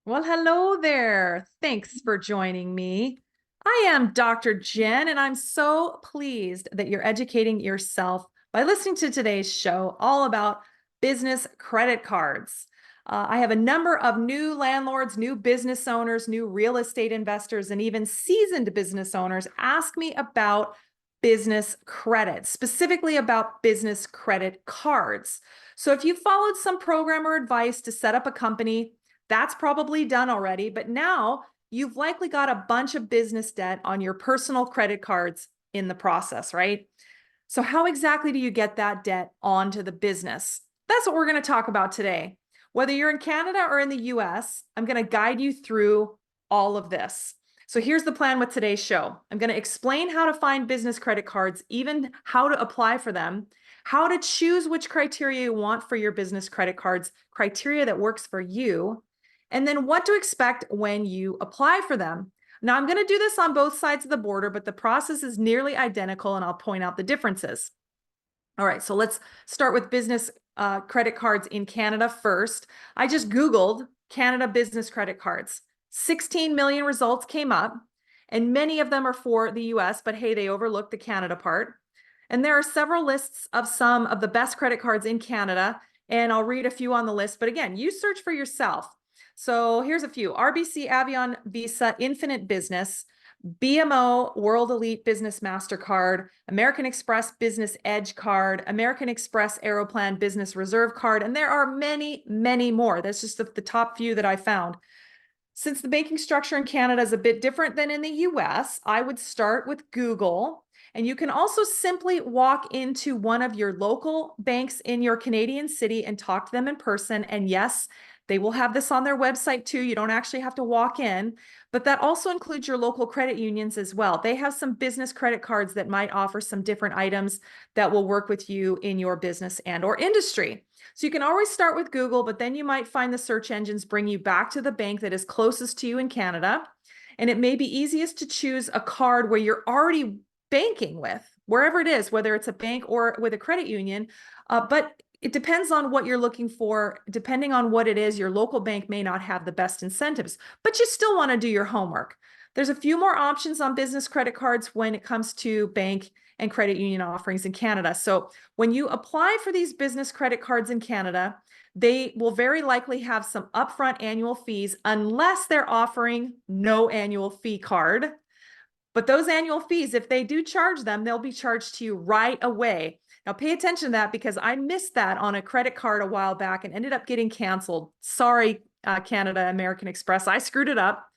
Well, hello there. Thanks for joining me. I am Dr. Jen, and I'm so pleased that you're educating yourself by listening to today's show all about business credit cards. I have a number of new landlords, new business owners, new real estate investors, and even seasoned business owners ask me about business credit, specifically about business credit cards. So if you followed some program or advice to set up a company, that's probably done already, but now you've likely got a bunch of business debt on your personal credit cards in the process, right? So how exactly do you get that debt onto the business? That's what we're going to talk about today. Whether you're in Canada or in the US, I'm going to guide you through all of this. So here's the plan with today's show. I'm going to explain how to find business credit cards, even how to apply for them, how to choose which criteria you want for your business credit cards, criteria that works for you, and then what to expect when you apply for them. Now, I'm going to do this on both sides of the border, but the process is nearly identical, and I'll point out the differences. All right, so let's start with business credit cards in Canada first. I just Googled Canada business credit cards. 16 million results came up, and many of them are for the US, but hey, they overlooked the Canada part. And there are several lists of some of the best credit cards in Canada, and I'll read a few on the list, but again, you search for yourself. So here's a few: RBC, Avion, Visa, Infinite Business, BMO World Elite Business MasterCard, American Express Business Edge Card, American Express Aeroplan Business Reserve Card, and there are many, many more. That's just the top few that I found. Since the banking structure in Canada is a bit different than in the US, I would start with Google. And you can also simply walk into one of your local banks in your Canadian city and talk to them in person. And yes, they will have this on their website too. You don't actually have to walk in, but that also includes your local credit unions as well. They have some business credit cards that might offer some different items that will work with you in your business and or industry. So you can always start with Google, but then you might find the search engines bring you back to the bank that is closest to you in Canada. And it may be easiest to choose a card where you're already banking with, wherever it is, whether it's a bank or with a credit union. But it depends on what you're looking for. Depending on what it is, your local bank may not have the best incentives, but you still want to do your homework. There's a few more options on business credit cards when it comes to bank and credit union offerings in Canada. So when you apply for these business credit cards in Canada, they will very likely have some upfront annual fees unless they're offering no annual fee card. But those annual fees, if they do charge them, they'll be charged to you right away. Now pay attention to that because I missed that on a credit card a while back and ended up getting canceled. Sorry, Canada American Express, I screwed it up.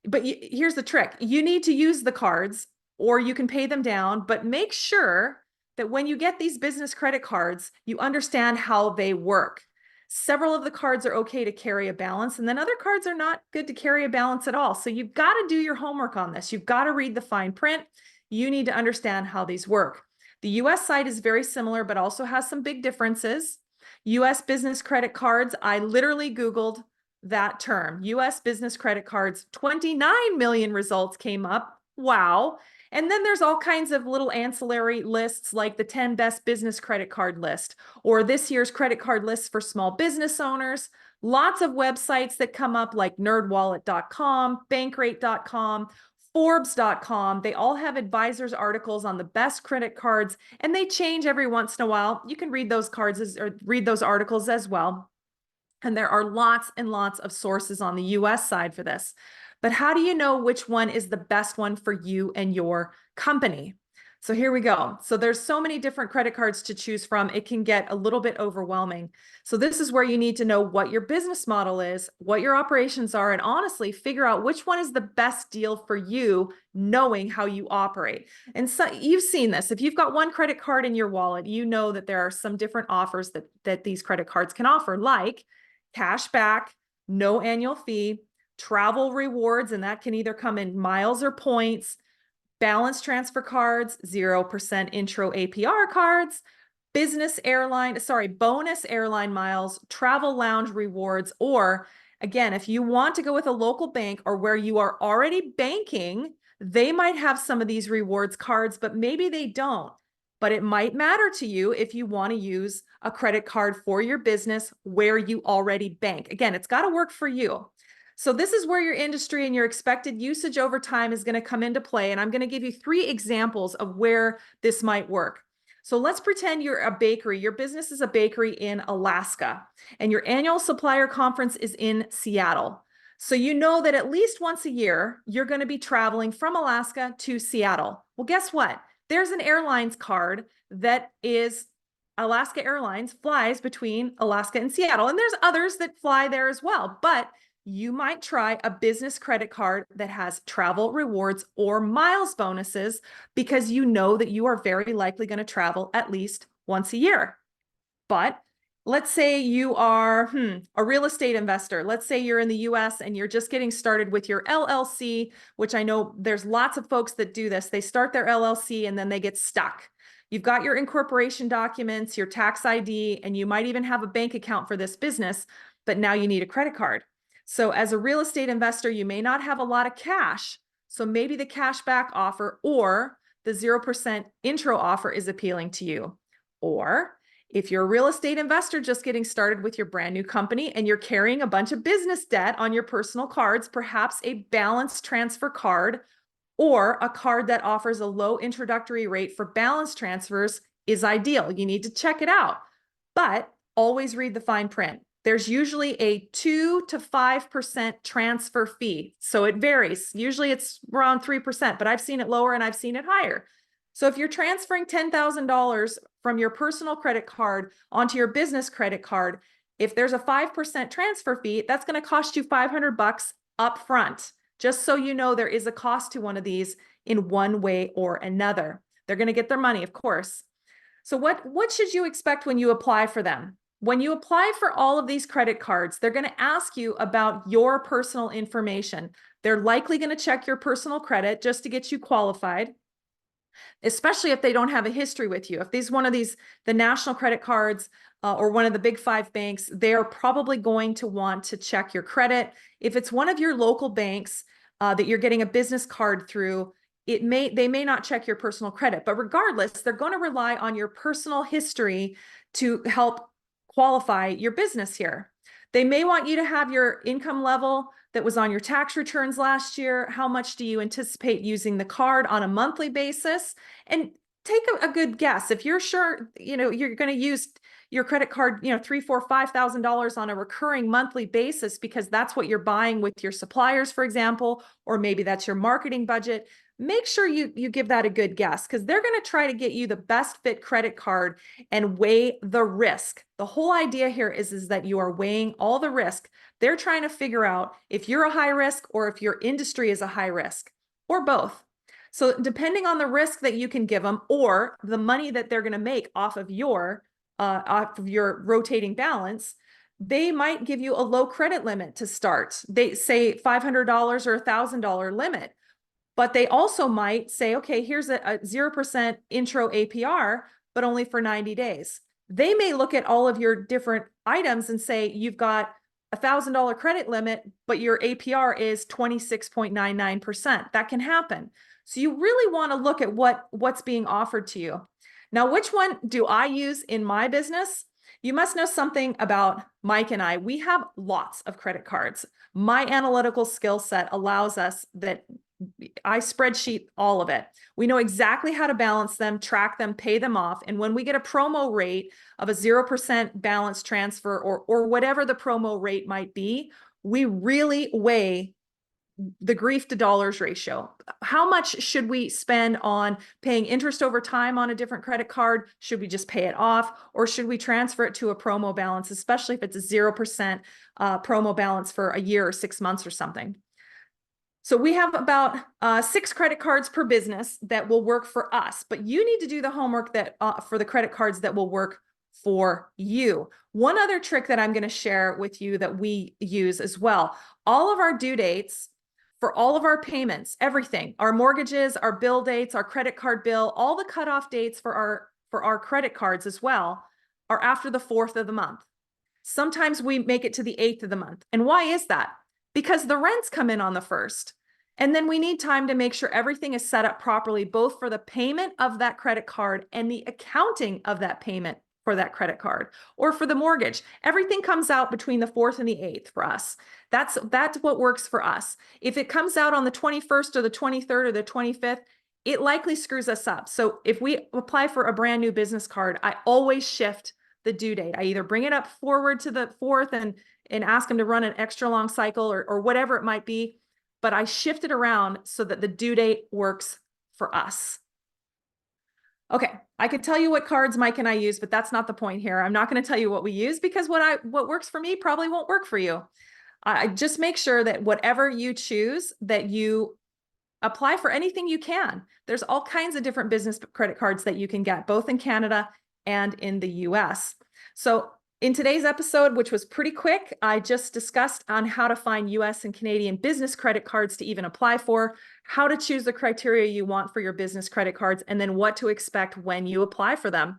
But here's the trick. You need to use the cards or you can pay them down, but make sure that when you get these business credit cards, you understand how they work. Several of the cards are okay to carry a balance, and then other cards are not good to carry a balance at all. So you've got to do your homework on this. You've got to read the fine print. You need to understand how these work. The US side is very similar, but also has some big differences. US business credit cards, I literally Googled that term, US business credit cards, 29 million results came up. Wow. And then there's all kinds of little ancillary lists like the 10 best business credit card list or this year's credit card lists for small business owners. Lots of websites that come up like nerdwallet.com, bankrate.com, Forbes.com. They all have advisors articles on the best credit cards, and they change every once in a while. You can read those cards or read those articles as well. And there are lots and lots of sources on the US side for this. But how do you know which one is the best one for you and your company? So here we go. So there's so many different credit cards to choose from. It can get a little bit overwhelming. So this is where you need to know what your business model is, what your operations are, and honestly figure out which one is the best deal for you, knowing how you operate. And so you've seen this. If you've got one credit card in your wallet, you know that there are some different offers that these credit cards can offer, like cash back, no annual fee, travel rewards, and that can either come in miles or points, balance transfer cards, 0% intro APR cards, bonus airline miles, travel lounge rewards, or again, if you want to go with a local bank or where you are already banking, they might have some of these rewards cards, but maybe they don't. But it might matter to you if you want to use a credit card for your business where you already bank. Again, it's got to work for you. So this is where your industry and your expected usage over time is going to come into play. And I'm going to give you 3 examples of where this might work. So let's pretend you're a bakery. Your business is a bakery in Alaska, and your annual supplier conference is in Seattle. So you know that at least once a year, you're going to be traveling from Alaska to Seattle. Well, guess what? There's an airlines card that is Alaska Airlines flies between Alaska and Seattle. And there's others that fly there as well. But you might try a business credit card that has travel rewards or miles bonuses because you know that you are very likely going to travel at least once a year. But let's say you are a real estate investor. Let's say you're in the US and you're just getting started with your LLC, which I know there's lots of folks that do this. They start their LLC and then they get stuck. You've got your incorporation documents, your tax ID, and you might even have a bank account for this business, but now you need a credit card. So as a real estate investor, you may not have a lot of cash. So maybe the cashback offer or the 0% intro offer is appealing to you. Or if you're a real estate investor just getting started with your brand new company and you're carrying a bunch of business debt on your personal cards, perhaps a balance transfer card or a card that offers a low introductory rate for balance transfers is ideal. You need to check it out, but always read the fine print. There's usually a 2 to 5% transfer fee. So it varies. Usually it's around 3%, but I've seen it lower and I've seen it higher. So if you're transferring $10,000 from your personal credit card onto your business credit card, if there's a 5% transfer fee, that's going to cost you $500 up front. Just so you know, there is a cost to one of these in one way or another. They're going to get their money, of course. So what should you expect when you apply for them? When you apply for all of these credit cards, they're going to ask you about your personal information. They're likely going to check your personal credit just to get you qualified, especially if they don't have a history with you. If these one of these, the national credit cards or one of the big 5 banks, they're probably going to want to check your credit. If it's one of your local banks that you're getting a business card through, they may not check your personal credit, but regardless, they're going to rely on your personal history to help qualify your business here. They may want you to have your income level that was on your tax returns last year. How much do you anticipate using the card on a monthly basis? And take a good guess. If you're sure, you're going to use your credit card, $3,000, $4,000, $5,000 on a recurring monthly basis, because that's what you're buying with your suppliers, for example, or maybe that's your marketing budget. Make sure you give that a good guess, because they're going to try to get you the best fit credit card and weigh the risk. The whole idea here is that you are weighing all the risk. They're trying to figure out if you're a high risk or if your industry is a high risk, or both. So depending on the risk that you can give them or the money that they're going to make off of your rotating balance, they might give you a low credit limit to start. They say $500 or $1,000 limit. But they also might say, okay, here's a 0% intro APR, but only for 90 days. They may look at all of your different items and say, you've got $1,000 credit limit, but your APR is 26.99%. That can happen. So you really want to look at what's being offered to you. Now, which one do I use in my business? You must know something about Mike and I. We have lots of credit cards. My analytical skill set allows us that I spreadsheet all of it. We know exactly how to balance them, track them, pay them off. And when we get a promo rate of a 0% balance transfer or whatever the promo rate might be, we really weigh the grief to dollars ratio. How much should we spend on paying interest over time on a different credit card? Should we just pay it off, or should we transfer it to a promo balance, especially if it's a 0% promo balance for a year or 6 months or something? So we have about 6 credit cards per business that will work for us, but you need to do the homework that for the credit cards that will work for you. One other trick that I'm going to share with you that we use as well, all of our due dates for all of our payments, everything, our mortgages, our bill dates, our credit card bill, all the cutoff dates for our credit cards as well are after the 4th of the month. Sometimes we make it to the 8th of the month. And why is that? Because the rents come in on the 1st. And then we need time to make sure everything is set up properly, both for the payment of that credit card and the accounting of that payment for that credit card, or for the mortgage. Everything comes out between the 4th and the 8th for us. That's what works for us. If it comes out on the 21st or the 23rd or the 25th, it likely screws us up. So if we apply for a brand new business card, I always shift the due date. I either bring it up forward to the 4th and ask them to run an extra long cycle or whatever it might be, but I shift it around so that the due date works for us. Okay, I could tell you what cards Mike and I use, but that's not the point here. I'm not going to tell you what we use because what works for me probably won't work for you. I just make sure that whatever you choose, that you apply for anything you can. There's all kinds of different business credit cards that you can get, both in Canada and in the US. So in today's episode, which was pretty quick, I just discussed on how to find US and Canadian business credit cards to even apply for, how to choose the criteria you want for your business credit cards, and then what to expect when you apply for them.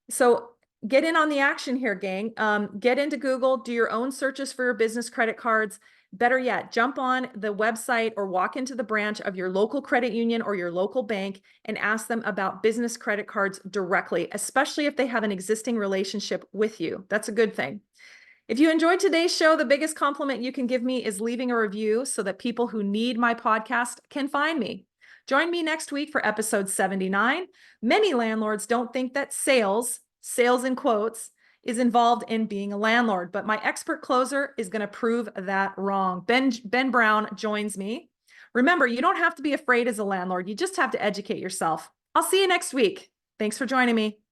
So get in on the action here, gang. Get into Google, do your own searches for your business credit cards. Better yet, jump on the website or walk into the branch of your local credit union or your local bank and ask them about business credit cards directly, especially if they have an existing relationship with you. That's a good thing. If you enjoyed today's show, the biggest compliment you can give me is leaving a review so that people who need my podcast can find me. Join me next week for episode 79. Many landlords don't think that sales in quotes, is involved in being a landlord, but my expert closer is going to prove that wrong. Ben Brown joins me. Remember, you don't have to be afraid as a landlord. You just have to educate yourself. I'll see you next week. Thanks for joining me.